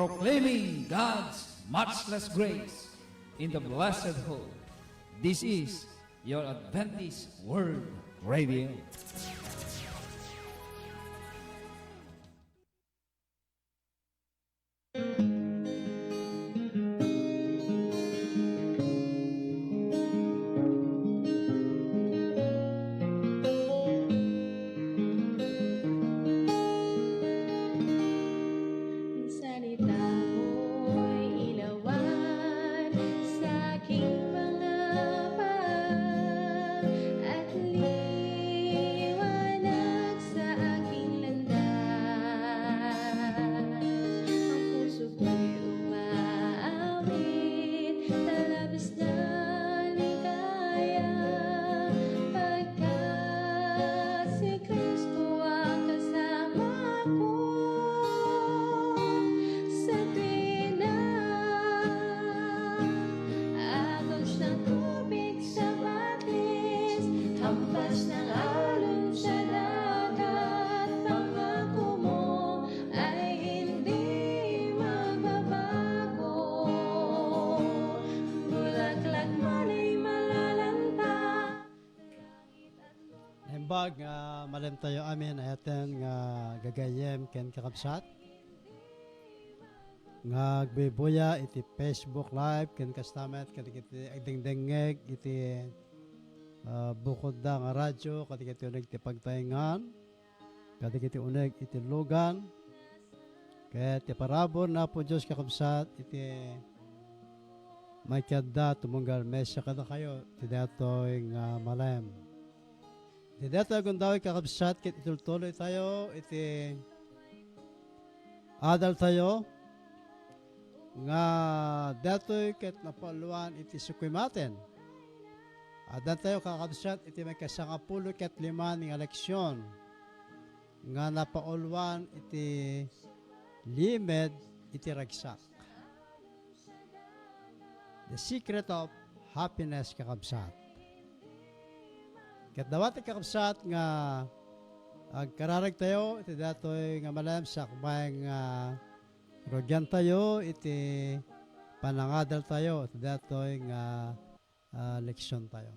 proclaiming God's matchless grace in the blessed hope. This is your Adventist World Radio. Salita mo'y ilawan sa aking mga paa at liwanag sa aking landas. Ang puso ko'y umaawit na labis na ligaya pagkat si Kristo ang kasama ko. Sa tuwing na agos ng tubig sa batis, hampas ng alon sa dagat, pangako mo ay hindi magbabago. Bulaklak man ay malalanta. Hembag nga malam tayo amin ayaten nga gagayem ken kakabsat nga agbibuya iti Facebook Live ken kastamet kadagiti agdingdengeg iti bukod da nga radyo kadagiti uneg ti pagtaingan kadagiti uneg iti lugan ket ti parabon na po Dios kakabsat iti may kadda tumunggal mesya kada kayo ti datoy nga malam. Di dito agundawi kakabsat kit itultuloy tayo iti adal tayo nga datoy ket napaluan iti sukwimaten. Adan tayo kakabsat iti may kasangapulo ket lima ning eleksyon nga napauluan iti limed iti ragsak. The secret of happiness kakabsat. Ket dawat kakabsat nga agkararag tayo iti datoy nga malam sakbay nga rogyan tayo iti panangadal tayo iti datoy nga leksyon tayo.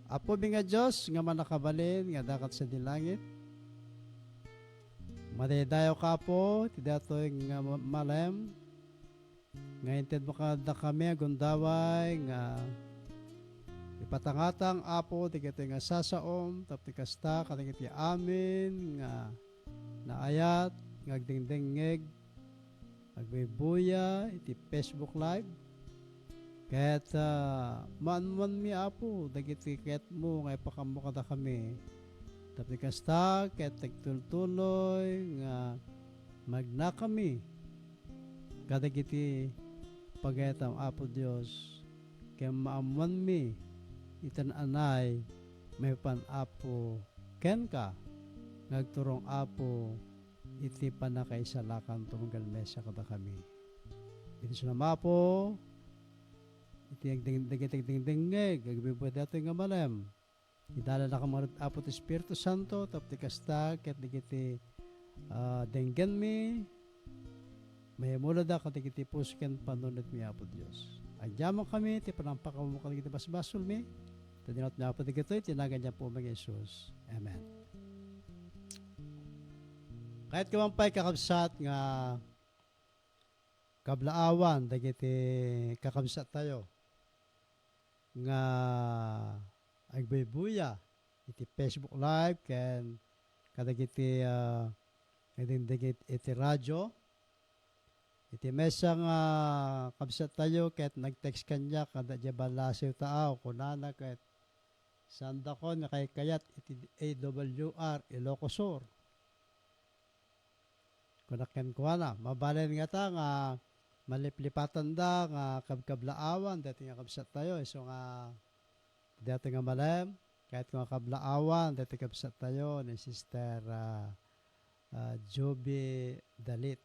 Apo nga Dios nga manakabalin nga dakat sa dilangit. Madidayo ka po iti datoy nga malam nga inted mo kada kami agundaway nga ipatangatang apo tikiti nga sasaom tapos kasta katikiti amin nga naayat nga agdingdingeg agbibuya iti Facebook Live ket man mi apo dagiti ket mo nga ipakamo kada kami tapos kasta ket tagtultuloy nga magna kami kadagiti pagayatam apo Dios ken maamuan mi itan anay may pan-apo ken ka nagturong apo iti panakaisalakan tumunggal mesya kada kami. Iti sunama po iti agdingdingeg agbibuhat dato nga malam idala na kamarit apo ti Espiritu Santo tapos kasta ket digiti denggen mi may mula da katikiti pusken panunod mi apo Dios. Agyamo kami ti panampakaw mo kadigiti basbasol mi. Tadinot niya po digito'y tinagan niya po mga Isus. Amen. Kahit kumampay kakabsat nga kablaawan dagiti kakabsat tayo nga agbaybuya iti Facebook Live ken kadagiti iti radyo iti mesa nga kabsat tayo ket nag-text kanya kada jabalasew taaw kunana ket sanda ko na kay kayat iti AWR Ilocos Sur. Kunaken ko na mabalen nga ta nga maliplipatan da nga kabkablaawan dati nga kabsat tayo so nga dati nga malam kahit nga kablaawan dati kabsat tayo ni Sister Joby Dalit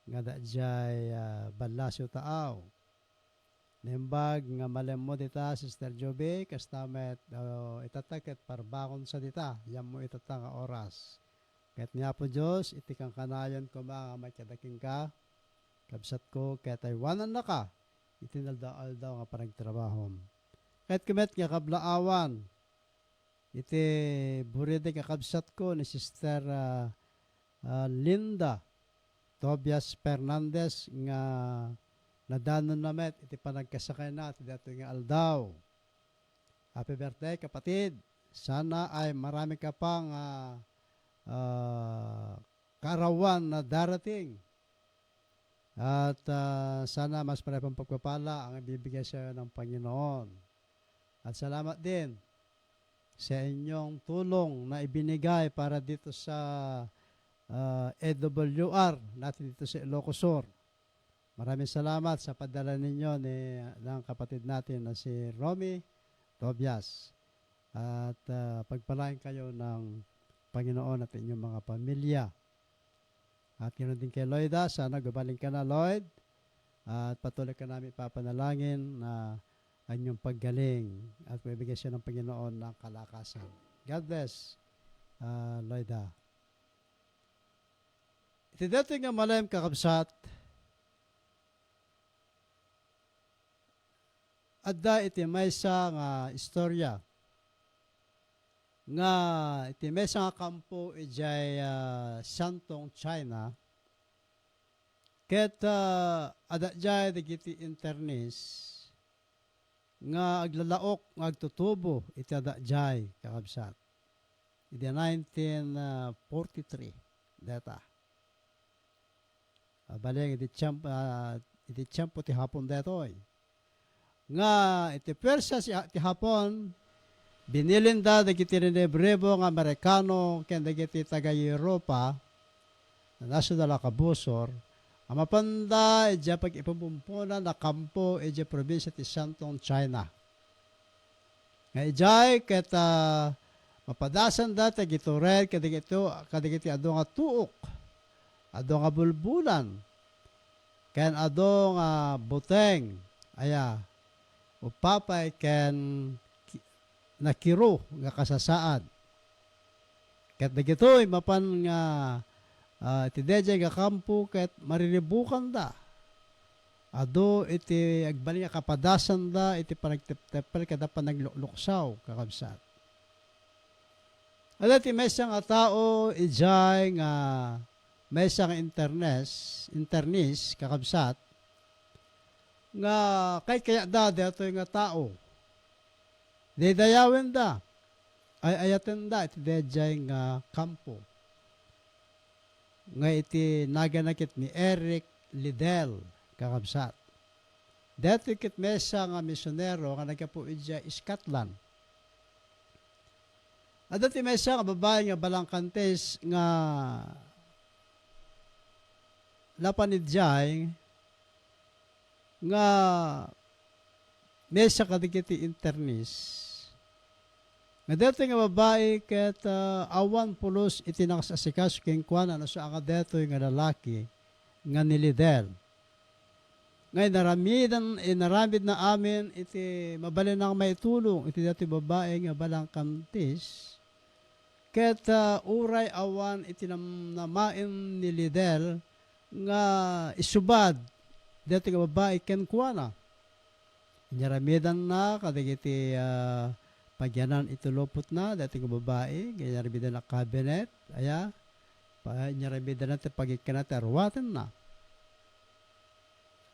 nga dajay balasyo taaw. Nembag nga malam mo dita Sister Joby kastamet itatakit parbakon sa dita yam mo itatang nga oras Ket niya po Diyos, iti kang kanayon ko mga may kadaking ka, kabsat ko, ket ay wanan na ka, iti naldaal-daw nga panagtrabahom. Ket kumet nga kablaawan, iti buride ka kabsat ko ni Sister Linda Tobias Fernandez nga nadanon namet iti panagkasakay na iti dato nga aldaw. Happy birthday kapatid. Sana ay marami ka pang kaarawan na darating. At sana mas marami pang pagpapala ang ibibigay sa iyo ng Panginoon. At salamat din sa inyong tulong na ibinigay para dito sa AWR natin dito sa Ilocos Sur. Maraming salamat sa padala ninyo ng kapatid natin na si Romy Tobias. At pagpalain kayo ng Panginoon at inyong mga pamilya. At ganoon din kay Lloyda, sana gumaling ka na Lloyd. At patuloy ka namin papanalangin na ang inyong paggaling at maibigay siya ng Panginoon ng kalakasan. God bless, Lloyda. Iti dito nga malayam kakabsat, adda iti maysa nga istorya nga iti maysa nga kampo ijay Santong, China. Ket adda jay digiti internis nga aglalaok nga agtutubo iti adda jay kakabsat. Iti 1943 data. Baling iti tiyempo ti hapon detoy. Nga iti Persia ti hapon binilinda dagiti rinebrebo nga Amerikano ken dagiti taga Europa na nasyonal a kabusor amapanda iti pag ipumpunan na kampo iti probinsya ti Santong, China. Nga ijay ket mapadasan da tagitured kadigiti adu nga tuok, adu nga bulbulan, ken adu nga buteng aya upapay ken nakiro nga kasasaad. Ket dagitoy mapan nga iti dejay nga kampo ket mariribukan da. Ado iti agbali nga kapadasan da iti panagteptepel kada panagluksaw kakabsat. Ada iti maysa nga tao ijay nga maysa nga internis kakabsat nga kaya da detoy nga tao. Dayawin da. Ay ayaten da iti dejay nga kampo. Nga iti naganakit ni Eric Liddell kakabsat. Dito kit mesa nga misyonero nga nagkapo ija Scotland. At dati mesa nga babae nga balangkantes nga lapanidjay nga mesa kadikiti internis. Nga dito nga babae ket awan pulos iti nakasasikas ken kuana no sa nga dito nga lalaki nga nilidel. Ngay naramid na amin iti mabalin nang maitulong iti dito babae nga balangkantis ket uray awan iti namain nilidel nga isubad dito nga babae ken kuana. Inaramidan na kadigiti pagyanan itulopot na dating babae, ganyan na cabinet, aya, ganyan natin pagkikin natin arwatin na.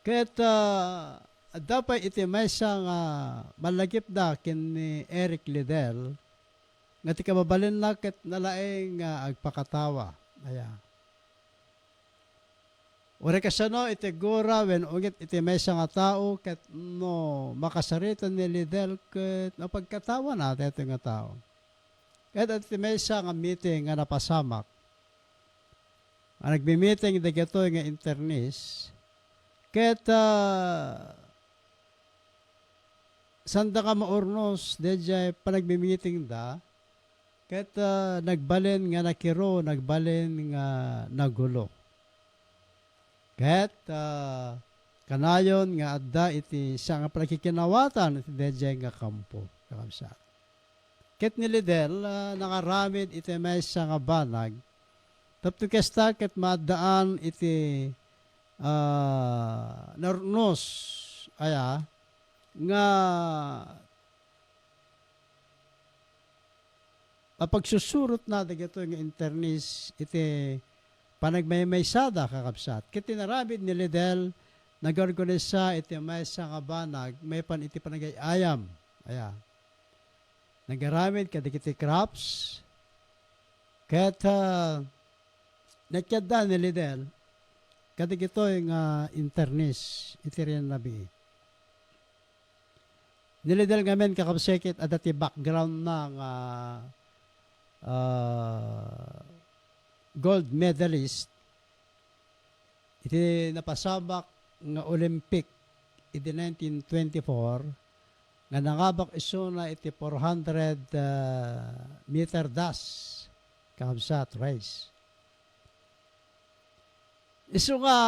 Kahit dapat iti may siyang malagip da kin ni Eric Liddell, nga ti kababalin na ket nalaeng agpakatawa, aya. Uri kasano iti gura when ugit iti may nga tao ket no makasarita ni Liddell ket napagkatawa na ito nga tao. Ket iti may nga meeting nga napasamak. Ang nagbi-meeting dagito nga internis ket sanda ka maurnos dejay panagbi-meeting da ket nagbalin nga nakiro, nagbalin nga nagulo. Ket kanayon nga adda iti siya nga pagkikinawatan iti dejay nga kampo kakabsat. Ket ni Liddell nakaramid iti maysa nga banag Tapos kesta ket maadaan iti narnos aya nga mapagsusurot na dagito nga internis iti panagmaymaysada kakabsat. Ket tinarabid ni Lidel nagorganisa iti maysa nga banag may pan iti panagayayam. Aya. Nagaramid kadagiti crops ket nakyadda ni Lidel kadagito nga internis iti rin nabi. Ni Lidel ngamen kakabsekit at ati background na nga gold medalist iti napasabak nga Olympic iti 1924 nga nangabak iso na iti 400 meter dash kakabsat race. Iso nga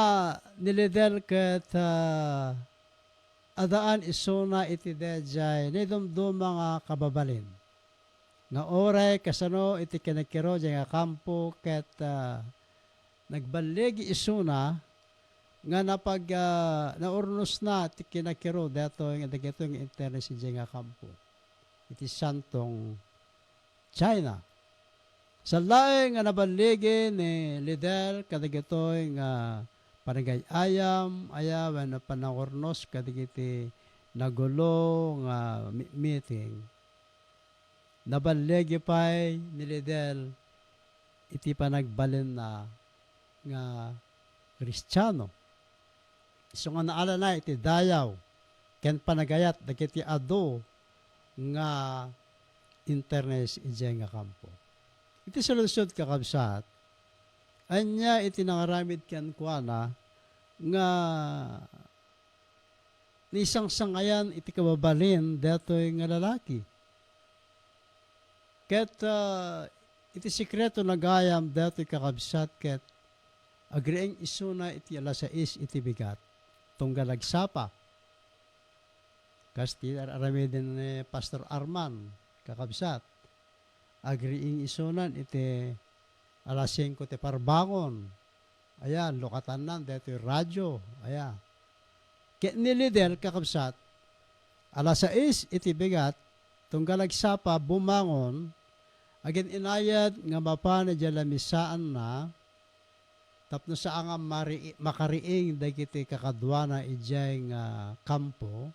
nilidel ket adaan iso na iti dejay nidumdum mga kababalin. Nga oray kasano iti kinakiro nga kampo ket nagbalegi iso na nga napag naurnos na iti kinakiro dato nga dagito nga internet nga kampo. Iti santong China. Sa laing nga nabaligi ni Lidel kadagito nga panagayayam ayawan na panangurnos kadagiti nagulo nga meeting. Nabalegi pa'y ni Lidel iti panagbalin na nga Kristiyano. So nga naala na iti dayaw ken panagayat dagiti ado nga internet iti nga kampo. Iti salusod kakabsat anya iti nangaramid ken kuana nga ni isang sangayan iti kababalin datoy nga lalaki. Ket iti sikreto nagayam datoy kakabsat ket agreeng isuna iti alas 6 iti bigat tunggal agsapa. Kasti aramidin ni Pastor Arman kakabsat. Agreeng isunan iti alas 5 ti parbangon. Ayan, lokatan nan detoy radyo. Ayan. Ket ni Lidel kakabsat alas 6 iti bigat tunggal agsapa bumangon agin inayad nga mapana dyan lamisaan na tapno sa nga makariing dagiti kakadwana ijay nga kampo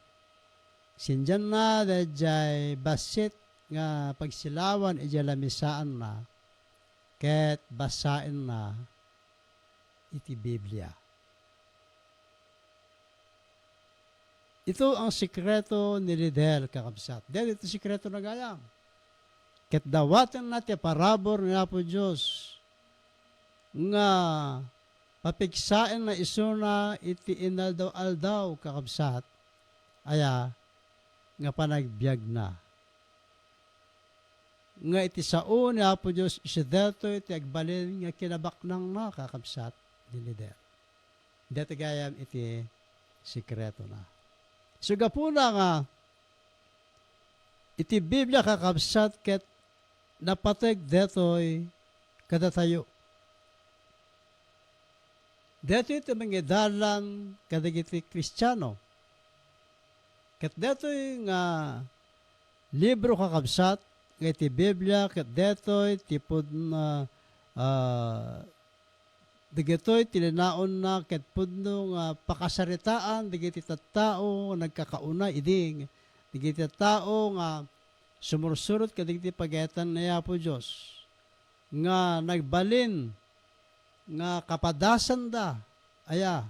sinjan na dajay basit nga pagsilawan ijay lamisaan na ket basain na iti Biblia. Ito ang sikreto ni Lidel kakabsat. Dahil ito sikreto na gayam. Ket dawatan natin parabor ni Apo Diyos nga papigsain na isuna iti inaldaw-aldaw kakabsat aya nga panagbiag na. Nga iti sao ni Apo Diyos isidelto iti agbalin nga kinabaknang na kakabsat ni Lidel. Dito gayam iti sikreto na. So gapuna nga iti Biblia kakabsat ket napateg detoy kada tayo. Detoy iti mangidalan kadagiti Kristiyano. Ket detoy nga libro kakabsat nga iti Biblia ket detoy tipod na digitoy tilinaon na ket pudno nga pakasaritaan digiti tattao nagkakauna iding digiti tattao nga sumursurot kadagiti pagayatan ni Apo Diyos nga nagbalin nga kapadasan da aya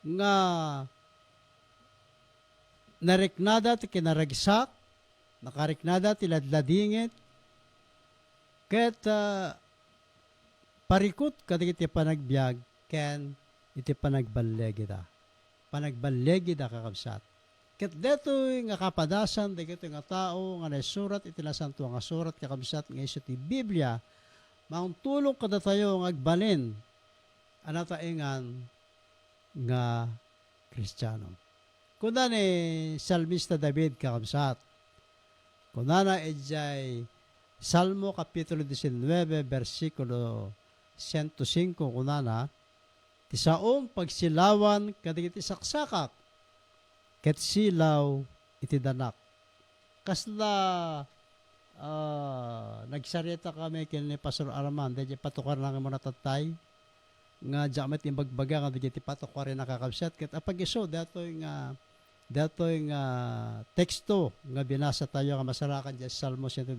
nga nariknada ti kinaragsak nakariknada ti ladladingit ket parikot kadagiti panagbiag ken iti panagbalegi da kakabsat. Ket detoy nga kapadasan dagiti nga tao nga nasurat iti nasanto nga surat kakabsat nga isu ti Biblia maungtulong kada tayo nga agbalin anataingan nga Kristiyano. Kuna ni Salmista David kakabsat. Kuna na ejay Salmo Kapitulo 19 versikulo 105 kunana, ti saom pagsilawan kadagiti saksakak, ket silaw iti danak. Kasla nagsarita kami kini Pastor Arman, dahil patukar lang mo natatay, nga jamet imbagbaga nga dagiti patukar rin nakakabsat, ket apag iso, datoy nga teksto nga binasa tayo nga masarakan dyan Salmo 119,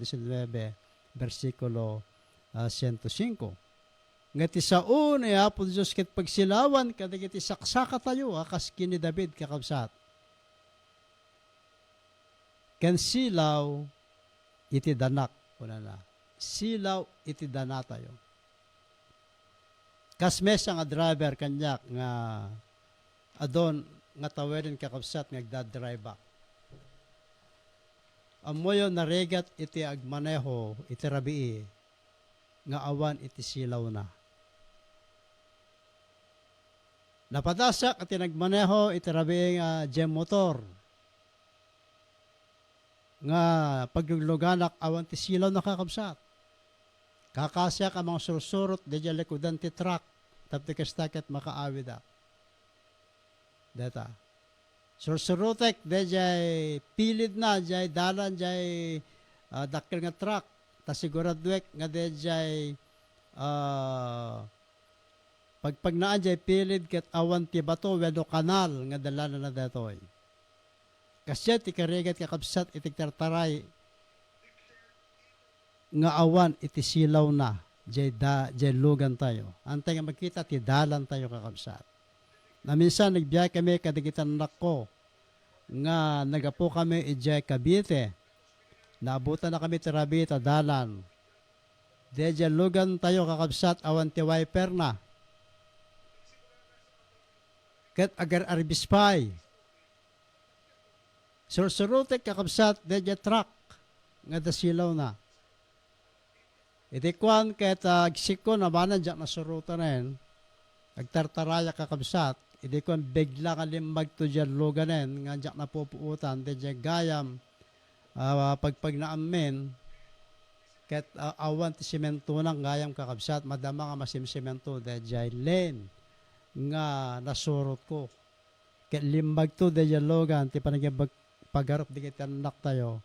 versikulo 105. Nga ti sao ni Apo Diyos ket pagsilawan kadagiti saksaka tayo akas kini David kakabsat. Ken silaw iti danak kunana. Silaw iti dana tayo. Kas mesa nga driver kanyak nga adon nga tawerin kakabsat nagdadrive back. Amoyo naregat iti agmaneho iti rabii nga awan iti silaw na. Napadasak at nagmaneho iti rabii nga gem motor nga paglugluganak awan ti silaw na kakabsat. Kakasya ka mga sursurot di dyan likudan ti truck tapos kastaket makaawid ak. Data. Sursurutek di dyan pilid na dyan dalan dyan dakil nga truck ta siguradwek nga di dyan pagpagnaan dyan pilid ket awan ti bato wedo kanal nga dalanan na datoy. Kasya ti karigat kakabsat iti tartaray nga awan iti silaw na jay lugan tayo. Antay nga makita ti dalan tayo kakabsat. Na minsan nagbiyay kami kadigitan nako nga nagapo kami ijay Cavite. Naabutan na kami ti Rabita dalan. Jay lugan tayo kakabsat awan ti wiper na. Ket agar arbispay. Sursurutek kakabsat jay truck nga dasilaw na. Iti kwan ket agsiko na banan dyan nasurutan na yun, agtartaraya kakabsat, iti kwan bigla ka limbag to dyan luganen, nga dyan napupuutan, di dyan gayam, pagpagnaamin, ket awan ti simento ng gayam kakabsat, madama nga masimsimento, di dyan len, nga nasurot ko. Ket limbag to di dyan lugan, ti panagibag pagarap di kita anak tayo,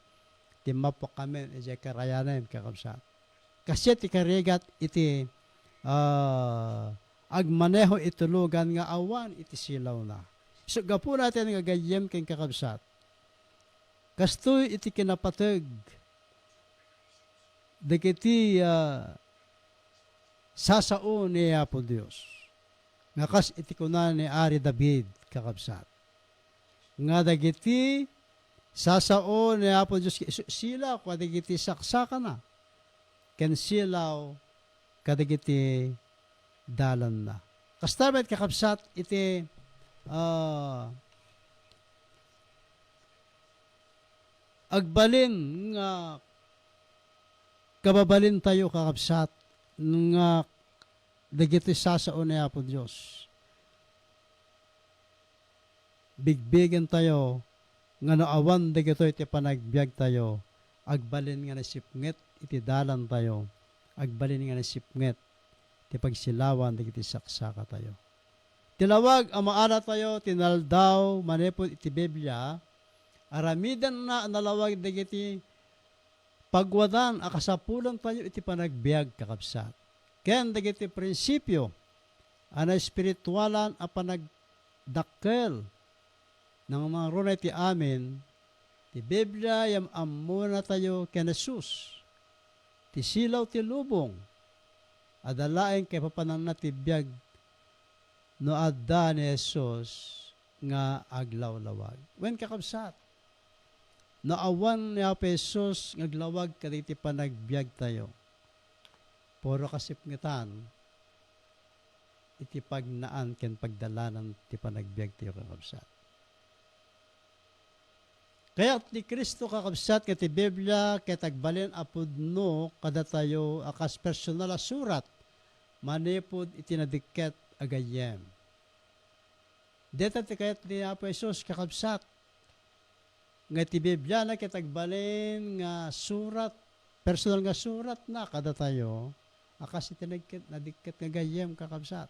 ti mapok kami, di dyan karayanan kakabsat. Kasi ti karigat iti agmaneho itulugan nga awan iti silaw na. So gapo natin nga gayem ken kakabsat. Kastoy iti kinapateg. Dagiti sasao ni Apo Dios. Nga kas iti kunan ni Ari David kakabsat. Nga dagiti sasao ni Apo Dios sila kwa dagiti saksaka na. Ken silaw kadagiti dalan na. Kastabet kakabsat iti agbalin nga kababalin tayo kakabsat nga dagiti sasao ni Apo Dios. Bigbigan tayo nga naawan dagito iti panagbiag tayo agbalin nga nasipnget iti dalan tayo, agbalin nga nasipnget, ti pagsilawan, iti saksaka tayo. Tilawag, amaala tayo, tinaldaw, manipod iti Biblia, aramidan na nalawag, iti pagwadan, akasapulan tayo, iti panagbiag, kakabsat. Ken, iti prinsipyo, ana espiritualan, a panagdakkel, ng mga runay ti amin, ti Biblia, yam amuna tayo, ken Jesus, ti silaw ti lubong, adalaeng kay papanan na ti biyag no adda ni Jesus nga aglawlawag. Wen kakabsat, naawan ni Apo Jesus ngaglawag kaditi panagbiag tayo. Puro kasipngitan, iti pagnaan ken pagdalanan ti panagbiag tayo kakabsat. Kaya ni Kristo kakabsat kati Biblia ketagbalin apudno kada tayo akas personal surat manipod itinadiket agayem. Deta ti kayat ni Apo Jesus kakabsat nga ti Biblia na ketagbalin nga surat personal nga surat na kada tayo akas itinagkit nadikit nga gayem kakabsat.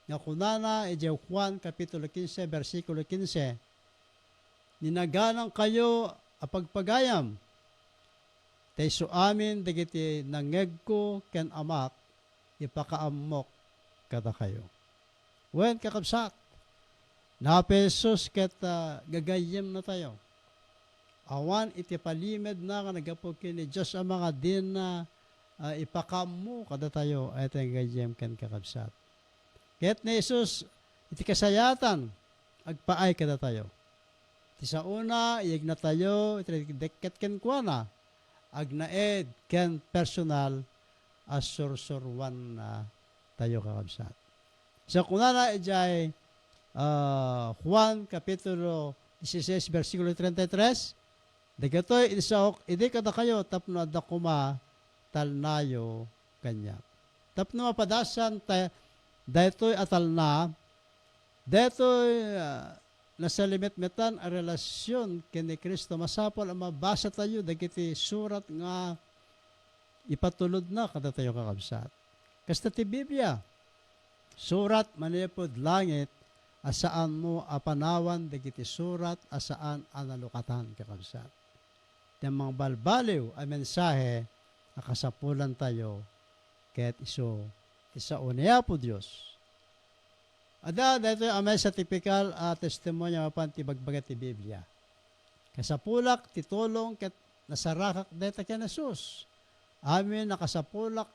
Nga kunana, Juan Kapitulo 15, versikulo 15, ninaganang kayo apagpagayam, tayso amin dagiti nangeg ko ken amak, ipakaamok kada kayo. Wen kakabsat, na pesos ket gagayem na tayo. Awan iti palimed na nga nagapog kini Diyos ang mga din na ipakamu kada tayo ay tayo gagayem ken kakabsat. Ket ni Jesus iti kasayatan agpaay kada tayo. Iti sa una iyag na tayo iti dekket ken kuana agnaed ken personal as sursurwan na tayo kakabsat. Sa kunana ijay Juan Kapitulo 16 versikulo 33, dagatoy isaok idi kada kayo tapno adda kuma talnayo kanya. Tapno mapadasan daytoy atal na daytoy nasa limit-metan a relasyon kini Kristo masapol ang mabasa tayo dagiti surat nga ipatulod na kada tayo kakabsat. Kasta ti Biblia surat manipod langit asaan mo apanawan dagiti surat asaan analukatan kakabsat. Yung mga balbaliw ay mensahe akasapulan tayo ket isa unya po Diyos. Ada dito amay sa typical testimonya mapan ti bagbagat ti Biblia. Kasapulak ti tulong ket nasarakak deta ken Jesus. Amin nakasapulak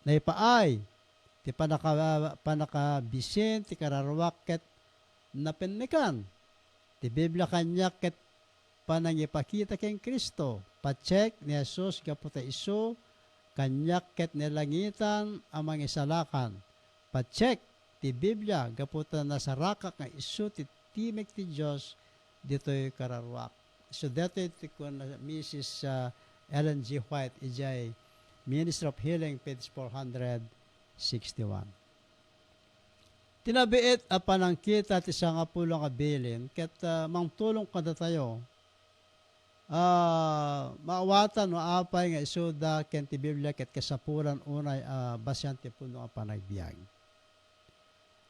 na ipaay ti panakabisin ti kararwak ket napennikan. Ti Biblia kanya ket panangipakita ken Kristo. Pacheck ni Jesus gaputa iso kanyak ket nilangitan ang mga isalakan. Pacheck ti Biblia gaputa nasarakak nga iso ti timek ti Dios ditoy kararwak. So dito ti kun Mrs. Ellen G. White ijay Ministry of Healing page 461. Tinabiit a panangkita ti sanga pulong abilin ket mangtulong kada tayo. Maawatan no apay nga isuda ken ti Biblia ket kasapulan unay basyan ti puno a panagbiag.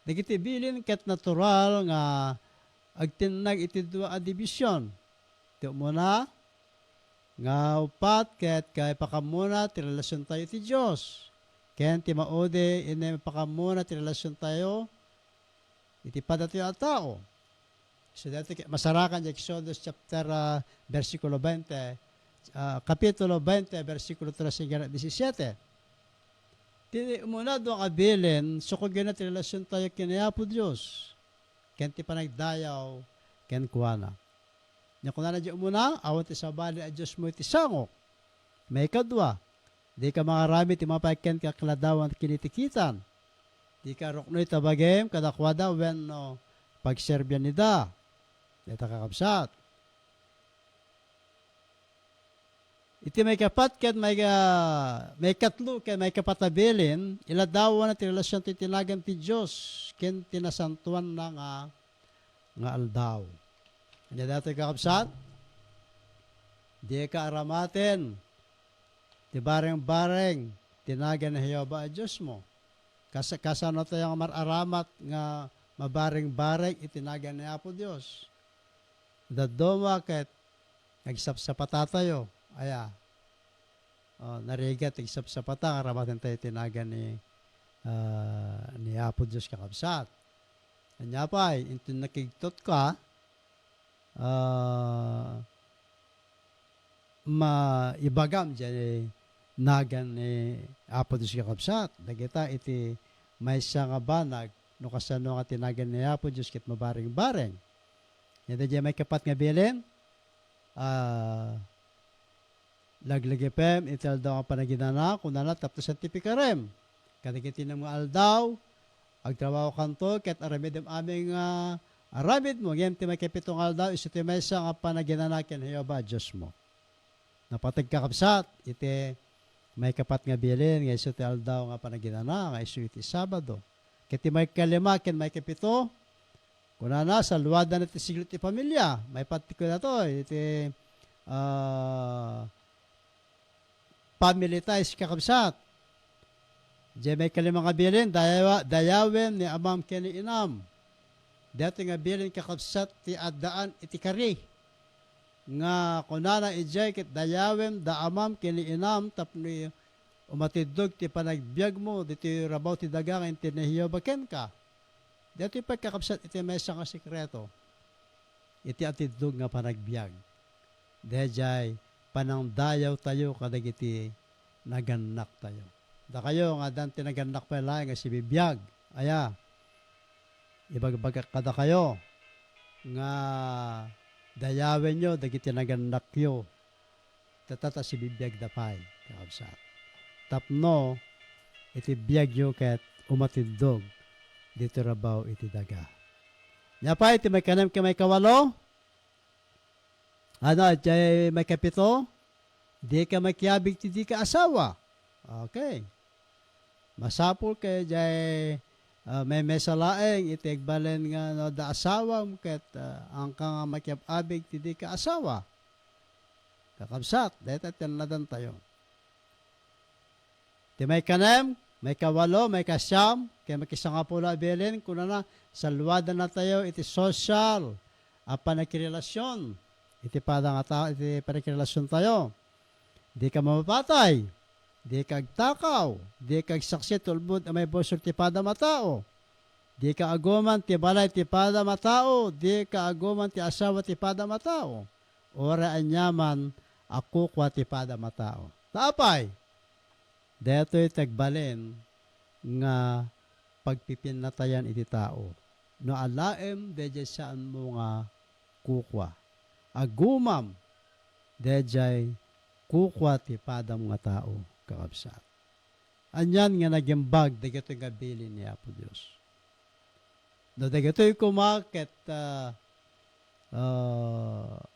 Dagiti bilin ket natural nga agtinag iti dua a dibisyon. Ti umuna nga upat ket kay pakamuna ti relasyon tayo ti Dios. Ken ti maode ine pakamuna ti relasyon tayo iti padati a tao. So dati masarakan di Exodus chapter versikulo 20, kapitulo 20 versikulo 13 hanggang 17. Tini muna doon kabilin, sukog na ti relasyon tayo kinayapo Diyos. Ken ti panagdayaw, ken kuana. Nya kuna na di muna, awat ti sabali a Diyos mo iti sangok. May kadwa, di ka mangarami ti mapaiken kakladawan kinitikitan. Di ka roknoy tabagem, kadakwada when no, pagserbyan nida. Dita kakabsat. Iti may kapat ket may katlo ket may kapatabilin iladawan na ti relasyon ti tinagan ti Dios ken tinasantuan na nga aldaw. Anya datoy kakabsat. Di ka aramaten ti bareng-bareng tinagan ni Jehova a Dios mo. Kasano tayo nga mararamat nga mabareng-bareng itinagan ni Apo Dios. Dadoma ket nagsapsapata tayo. Aya. Narigat nagsapsapata aramatan tayo tinagan ni Apo Dios kakabsat. Anya pa into nakigtot ka maibagam dyan nagan ni Apo Dios kakabsat. Dagita iti may nga banag no kasano nga tinagan ni Apo Dios ket mabareng-bareng. Yan dyan may kapat nga bilin. Laglagipem itel daw ang panaginana kunana tapos ang tipikarem. Kadagiti ng mga aldaw agtrabaho kanto ket aramid aming aramid mo ngem ti may kapitong aldaw isu ti maysa nga panaginana ken Jehova Dios mo. Napatag kakabsat iti may kapat nga bilin nga isu ti aldaw nga panaginana nga isu iti Sabado. Ket may kalima ken may kapito kunana sa luwada na ti siglo ti pamilya may patiko na to iti family ties kakabsat Diyan may kalimang abilin, dayawin ni amam kini inam. Dati nga bilin kakabsat ti addaan iti kari. Nga kunana ijay kit dayawin da amam kini inam tapno umatidog ti panagbiag mo diti rabaw ti dagang ti nahiyo baken ka. Dati pagkakabsat iti mesa nga sikreto. Iti atidog nga panagbiag. Dejay panangdayaw tayo kadag iti naganak tayo. Da kayo nga dante naganak pa lang nga si bibiyag. Aya, ibagbagak kada kayo nga dayawin nyo dagiti naganak yo. Tatata si bibiyag dapay. Kakabsat. Tapno, iti biyag nyo ket umatindog dito rabaw iti daga. Nyapa iti may kanem may kawalo. Ano, iti may kapito. Di ka makiabig ti di ka asawa. Okay. Masapul kay jay may mesalaeng iti egbalen nga no, da asawa ket ang ka nga makiabig ti di ka asawa. Kakabsat, dito tinadan tayo. Ti may kanem, may kawalo, may kasyam, kaya makisanga po na abilin, kuna na, salwada na tayo, iti social, panakirelasyon, iti padang tao, iti panakirelasyon tayo. Di ka mamapatay, di ka agtakaw, di ka agsaksi tulbud, may bosor ti pada matao, di ka aguman ti balay ti pada matao, di ka aguman ti asawa ti pada matao, ora anyaman, ako kwa ti pada matao. Tapay, deto'y tagbalen nga pagpipinatayan iti tao. No alaem, deje saan mo nga kukwa. Agumam, dejay kukwa ti padam nga tao, kakabsat. Anyan nga nagimbag, dagito'y nga bilin niya po Diyos. No dagito'y kumakit,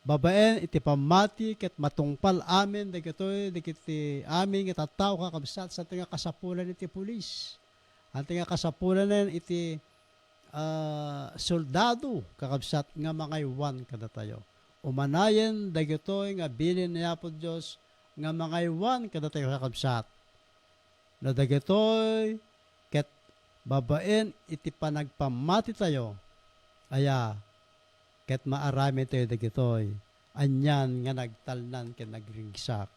babaen iti pamati ket matungpal amin dagitoy dagiti amin nga tattao kakabsat sa tinga kasapulan iti pulis. Ang tinga kasapulan iti soldado kakabsat nga mangaywan kada tayo. Umanayen dagitoy nga bilin niya po Dios nga mangaywan kada tayo kakabsat. No dagitoy ket babaen iti panagpamati tayo. Aya ket maarami tayo dagitoy, anyan nga nagtalnan ket nagringsak,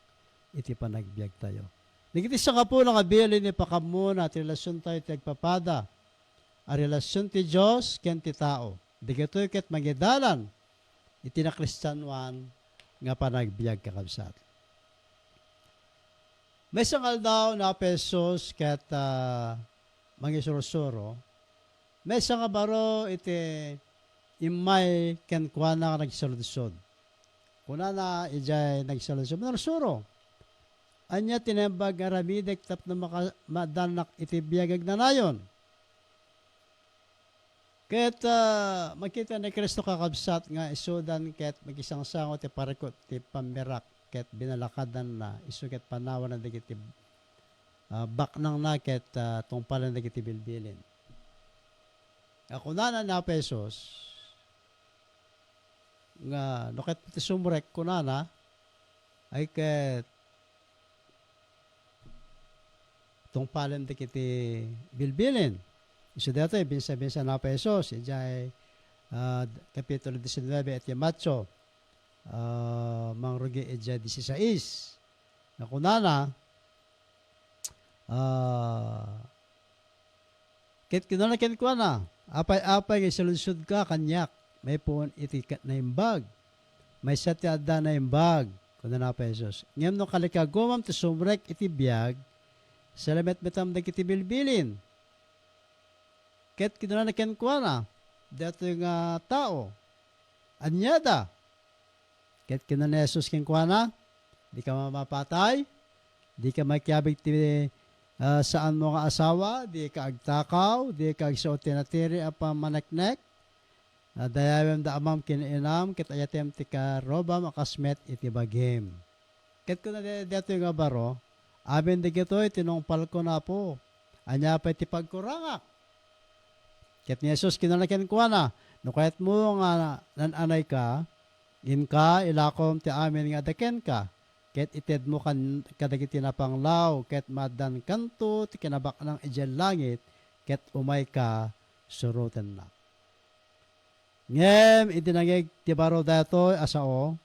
iti panagbiag tayo. Nagiti sa kapo nga bilin ni pakamuna at relasyon tayo ti agpapada, a relasyon ti Diyos ken ti tao. Dagitoy ket magidalan, iti na Kristiyanuan nga panagbiag kakabsat. May sangal daw na pesos ket mangisurusuro, may sanga baro iti imay ken kuana nagsaludsod. Kuna na ijay nagsaludsod. Narsuro. Anya tinembag aramidek tap na madanak iti biyagag na nayon. Ket makita ni Kristo kakabsat nga isudan ket magisang sango ti parekot ti pamirak ket binalakadan na isu ket panawan na dagiti baknang na ket tungpalan dagiti bilbilin. Ako na pesos nga noket ti sumrek kunana ay ket tungpalan ti kiti bilbilin. Isu dati binsa na pesos ijay kapitulo 19 at Macho mangrugi ijay 16. Na kunana ket kinana ken kuana apay nga saludsod ka kanyak. May puon iti naimbag. May satyada naimbag. Kuna na pesos. Ngam no kalikagumam ti sumrek iti biyag. Salamet betam da kiti bilbilin. Ket kinuna na kenkwana. Dato yung tao. Anyada. Ket kinuna na Jesus kenkwana. Di ka mamapatay. Di ka makiabig ti saan mo nga asawa. Di ka agtakaw. Di ka agsuot tinatiri apa maneknek. Dayawem da amam kininam ket ayatem ti karoba makasmet iti bagim. Ket kuna dito nga baro, amin digitoy tinungpal ko na po. Anya pa iti pagkurangak. Ket ni Jesus kinalaken kuana, no kayat mo nga nananay ka, in ka ilakom ti amin nga deken ka. ket ited mo kan kadagiti napanglaw, ket madan kanto, ti kinabak ng ijel langit, ket umay ka surutan na. Ngem, itinangig ti baro dato asao,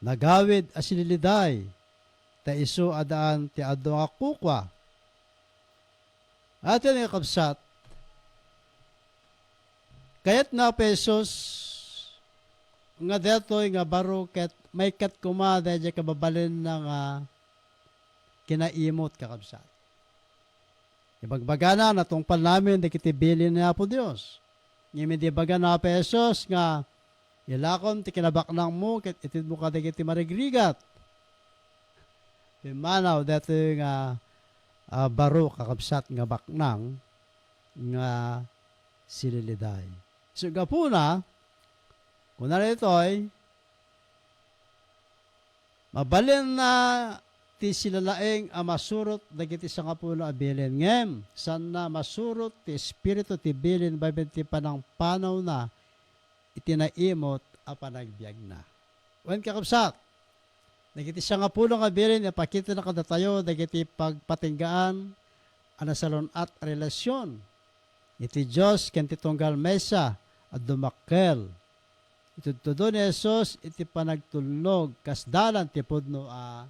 nagawid asililiday, ta iso adaan ti addo nga kukwa. Atin nga kapsat, kayat nga pesos, nga detoy nga baro ket may kat kuma dahil kababalin na nga kinaimot kakabsat. Ibagbagana na tungpal namin di kitibilin na po Diyos. Ngayon di baga na pesos nga ilakon ti kinabaknang mo ket itid mo ka di kiti marigrigat. Pimanaw dito nga baro kakabsat nga baknang nga sililiday. So gapuna, kung narito'y, mabalin na ti silalaeng masurot dagiti sangapulo a bilin. Ngem, san na masurot ti espiritu ti bilin babin ti panang panaw na itinaimot a panagbiag na. Wen kakabsat, dagiti sangapulo a bilin ipakita na kadatayo dagiti pagpatinggaan anasalon at relasyon. Iti Diyos ken ti tunggal mesa at dumakkel. Itutudo ni Jesus iti panagtulog kasdalan ti pudno a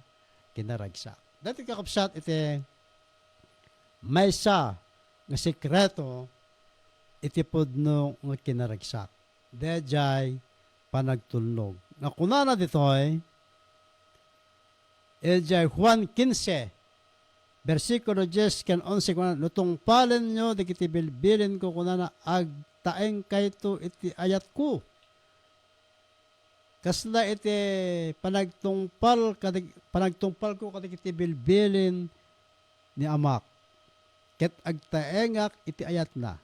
kinaragsak. Dati kakapsat iti maysa nga sekreto iti pudno nga kinaragsak. Dejay panagtulog. Nakuna na ditoy ejay Juan 15 versikulo 10 ken 11 kuna lutong palen nyo dagiti bilbilin ko kunana agtaeng kayto iti ayat ko. Kasla iti panagtungpal ko kadagiti bilbilin ni amak. Ket agtaengak iti ayat na.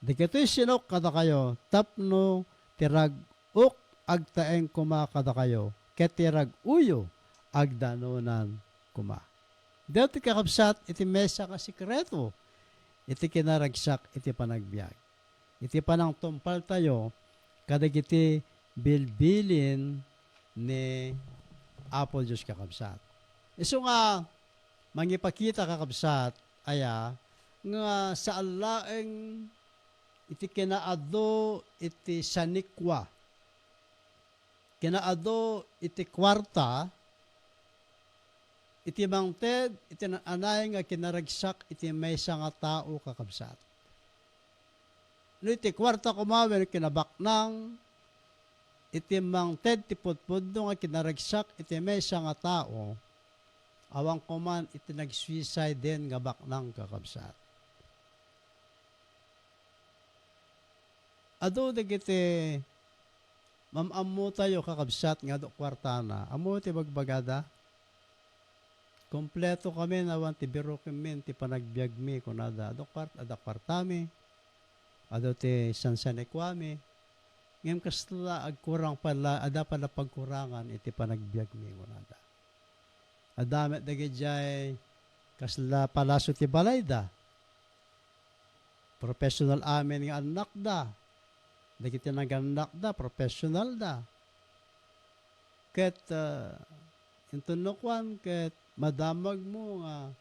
Dikito'y sinok kada kayo, tapno tirag-uk agtaeng kuma kada kayo, ket tirag-uyo agdanonan kuma. Dito kakabsat iti mesa ka sikreto, iti kinaragsak iti panagbiag. Iti panang tumpal tayo, kadagiti bilbilin ni Apo Diyos kakabsat. Iso nga, mangipakita kakabsat, aya, nga sa alaeng iti kinaado iti sanikwa, kinaado iti kwarta, iti mangted, iti anay nga kinaragsak, iti maysa nga tao kakabsat. No iti kwarta kumawen kinabaknang, iti mangted ti pudpudno nga kinaragsak iti maysa nga tao, awang kuman iti nag-suicide din nga baknang kakabsat. Ado dagiti mamammo tayo kakabsat nga do kwartana, amo ti bagbagada, kompleto kami nawan ti biro kami ti panagbiag mi kunada ado kwartami, ado ti sansanekwami, ngayon kasla agkurang pala, ada pala pagkurangan iti panagbiag mi kunada. Adamet dagijay kasla palaso ti balayda. Professional amin nga anak da. Dagiti naganak da, professional da. Ket intunokwan ket madamag mo nga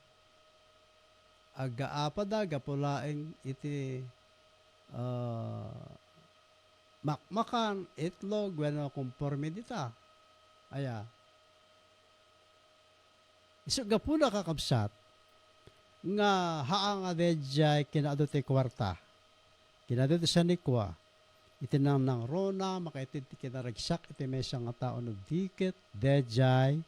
agaapa da gapulaeng iti makmakan, itlog, bueno, conforme dita. Aya. Iso gapuna kakabsat, nga haang adejay kinaado ti kwarta. Kinaado ti sanikwa. Iti nang rona, makaitid ti kinaragsak, iti may nga tao no dikit, dejay,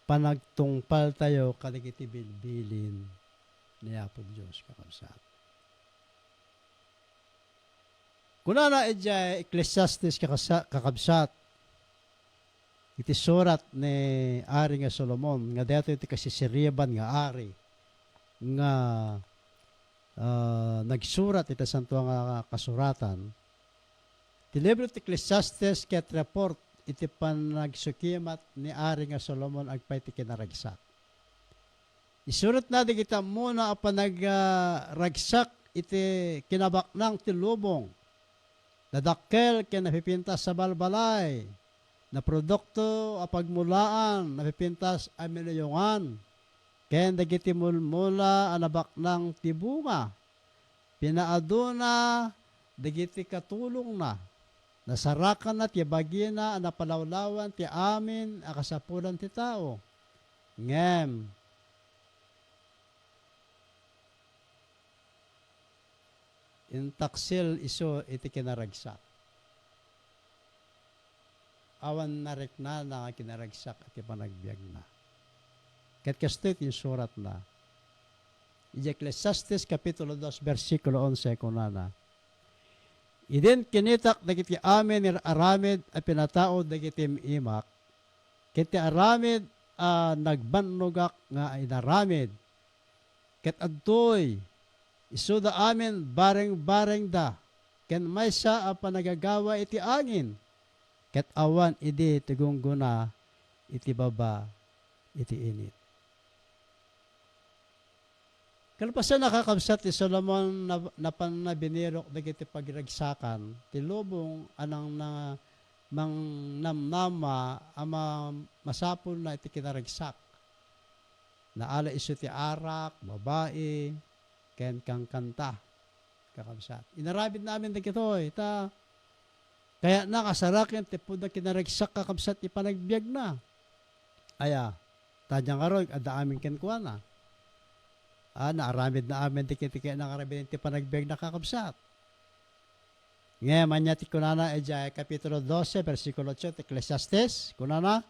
panagtungpal tayo kaligiti bilbilin ni Apo Diyos kakabsat. Kuna na ejay Ecclesiastes kakabsat, iti surat ni Ari nga Solomon, nga dato iti kasisiriban nga Ari, nga nagsurat iti santo nga kasuratan, ti libro ti Ecclesiastes ket report iti panagsukimat ni Ari nga Solomon agpay ti kinaragsak. Isurat na di kita muna a panagragsak iti kinabaknang ti lubong, nadakkel ken napipintas sa balbalay, na produkto a pagmulaan napipintas a minayungan ken dagiti mulmula a nabaknang tibunga pinaaduna dagiti katulong na nasarakan na ti bagina a napalawlawan ti amin a kasapulan ti tao ngem intaksil iso iti kinaragsak awan narik na kinaragsak at ipanagbiag na. Kat kasto iti surat na. Ecclesiastes Kapitulo 2, versikulo 11, kunana. Idin kinitak dagiti amin aramid a pinatao dagiti imak, kiti aramid nagbanugak nga inaramid, ket adtoy, iso da amin bareng-bareng da, ken maysa a panagagawa iti angin, ket awan idi tugungguna iti baba iti init. Kalpasan nakakabsat ti Solomon na panabinirok dagiti pagragsakan ti lubong anang na mang namnama ama masapul na iti kinaragsak. Naala iso ti arak, babae, ken kang kanta kakabsat. Inarabid namin dagitoy ta kaya nakasarakin ti puda kinaragsak kakabsat ipanagbiag na. Aya, tadyang karoy, ada amin kenkuana. Naaramid na amin tiki-tiki nakarabid ti panagbiag na kakabsat. Ngayon, manya ti kunana, Kapitulo 12, versikulo 8, Ecclesiastes, kunana,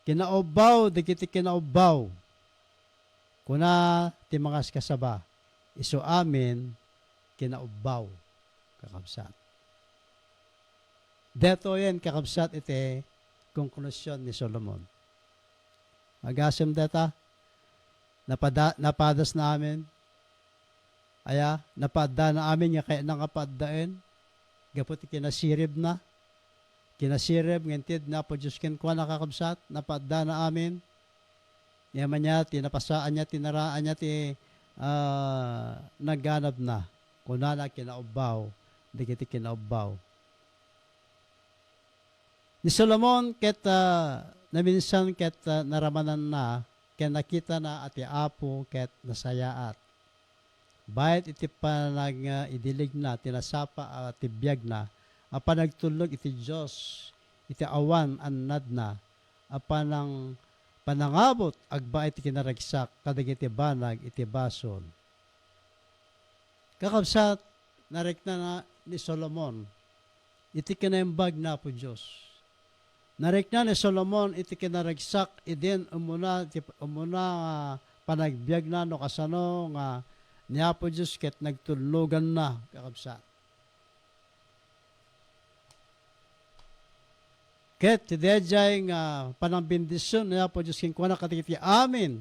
kinaubaw, dikiti kinaubaw, kuna ti mga kasaba, iso amin, kinaubaw, kakabsat. Deto yan, kakabsat iti konklusyon ni Solomon. Agasim deta, napadas na amin, napada na amin, kaya nangapaddain, gapot kinasirib na, kinasirib, ngintid na po Diyos kinkwa nakakabsat, napada na amin, yaman niya, tinapasaan niya, tinaraan niya, nagganap na, kunana kinaubaw, digiti kinaubaw. Ni Solomon ket naminsan ket naramanan na ken nakita na ati apo ket nasayaat. Bayat iti panag idilig na tinasapa ati biag na apan nagtulog iti Dios iti awan annad na apan panangabot agba iti kinaragsak kadagiti banag iti bason. Kakabsat narikna na ni Solomon iti kinaimbag na po Dios. Narikna ni Solomon iti kinaragsak idin umuna panagbiag na no kasano nga niya po Diyos ket nagtulugan na kakabsat. Ket tidejay nga panambindisyon niya po Diyos kinkwa na katikiti amin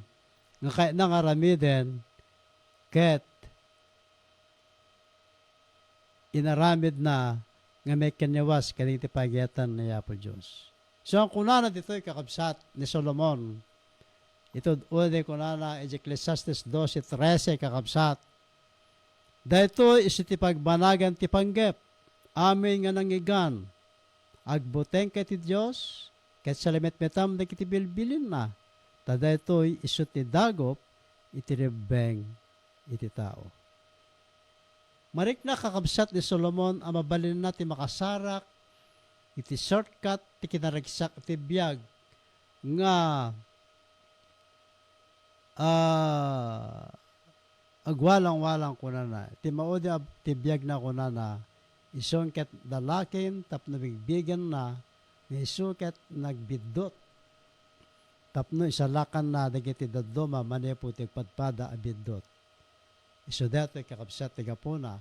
nga kaya nangaramiden ket inaramid na nga may kanyawas kaniti pagyatan niya po Diyos. So, ang kunana dito'y kakabsat ni Solomon. Ito, ulit kunana, Ecclesiastes 12:13 kakabsat. Dahito iti pagbanagan ti panggep, amin nga nangigan, agbuteng ket ti Diyos, ket salamet-metam na kiti bilbilin na, ta dahito iso ti dagop, iti rebeng iti tao. Marik na kakabsat ni Solomon, ang mabalin na ti makasarak, iti shortcut ti kinaragsak ti biag nga agwalang-walang kunana ti maudi ti biag na kunana isong ket dalakin tapno bigbigan na iso ket nagbidot tapno isalakan na dagiti dadduma manepo ti padpada a bidot iso dato kakabsat ti gapuna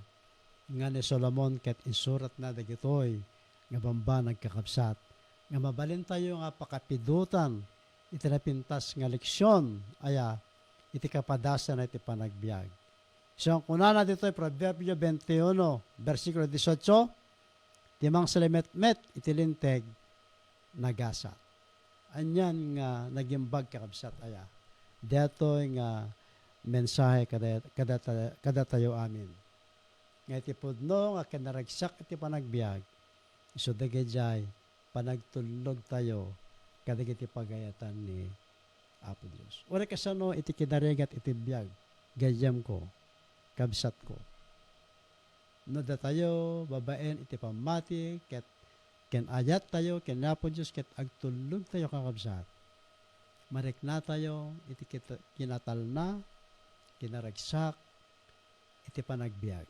nga ni Solomon ket insurat na dagitoy nga bamba nagkakabsat. Nga mabalin tayo nga pakapidutan, iti napintas nga leksyon, iti kapadasan na iti panagbiag. So, ang kunana dito ay Proverbio 21, versikulo 18, timang salamet-met, iti linteg, nagasa. Anyan nga nagimbag kakabsat, Dito nga mensahe kada tayo amin. Nga iti pudno, nga kinaragsak iti panagbiag, iso dagayjay panagtulog tayo kadagiti pagayatan ni Apo Dios. Ora kasano iti kinarigat iti biyag gayam ko kabsat ko. No da tayo babaen iti pamati ket ken ayat tayo ken Apo Dios ket agtulog tayo kakabsat. Marikna tayo iti kinatalna kinaragsak iti panagbiag.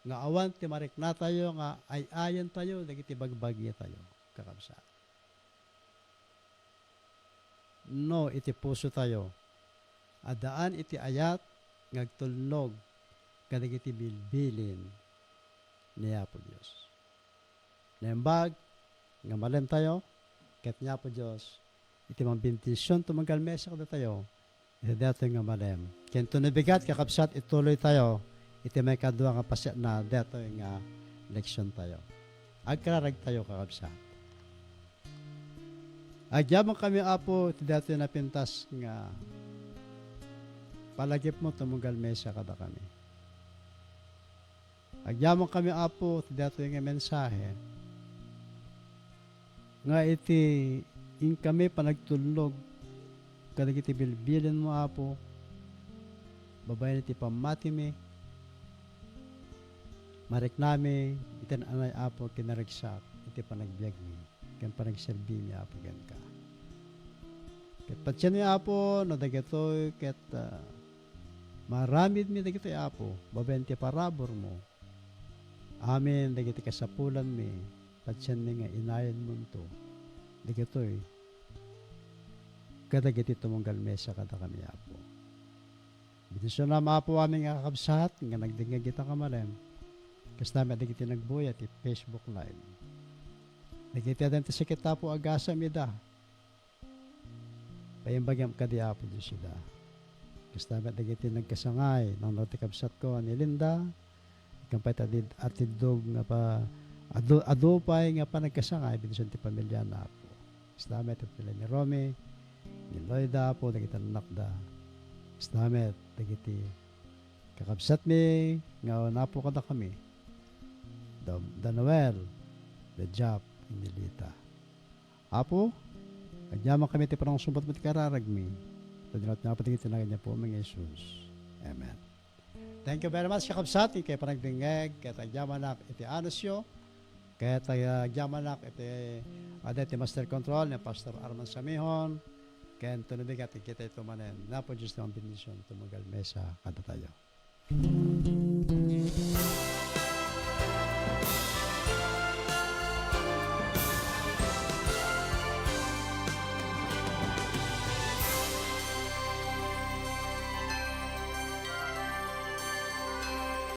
Nga awan ti marikna tayo nga ay-ayan tayo dagiti bagbagya tayo kakabsat. No iti puso tayo. Adaan iti ayat ngagtulnog kadagiti bilbilin ni Apo Dios. Nembag nga malem tayo ket ni Apo Dios iti mambintisyon tumagal mesa kada tayo. Iti dato nga malem. Ken tunubigat kakabsat ituloy tayo iti may kadua nga pasya na dato nga leksyon tayo. Agkararag tayo kakabsat. Agyamang kami Apo iti dato na pintas nga palagip mo tumugal mesa kada kami. Agyamang kami Apo iti dato nga mensahe nga iti in kami panagtulog kadagiti bilbilin mo Apo babayan iti pamati mi marik nami itin anay Apo kinaragsak iti panagbiag mi ken panagserbi mi Apo ken ka ket patsyan mi Apo no dagitoy ket maramid mi dagitoy Apo babayan ti parabor mo amin dagiti kasapulan mi patsyan mi nga inayon mo to dagitoy kadagiti tumunggal mesa kada kami Apo. Binisyon na Apo aming kakabsat nga nagdingag kita kamalem. Kas namin dagiti nagbuya ti Facebook Live. Dagiti adan ti sikit Apo agasa mida. Payimbagam kadi Apo Diyos sida. Kas namin dagiti nagkasangay nang ti kabsat ko ni Linda. Kampay atidog nga pa adupay nga pa nagkasangay binisyon ti pamilya na Apo. Kas namin ti pila ni Romy ni Loida po, dagiti anak da. Islamet, dagiti kakabsat mi, nga na po kada kami. Da Noel, da Jap, inilita. Apo, agyaman kami ti parang sumbat mo ti kararag mi. Tadinot nga pati tinagan niya po, mga Jesus. Amen. Thank you very much, kakabsat, kay panagdingeg, kaya agyaman nak iti anusyo, kaya agyaman nak iti adeti Master Control ni Pastor Arman Samihon, kaya tunubigat kita ito manen. Napo Diyos na ang benisyon tumagal mesa kada tayo.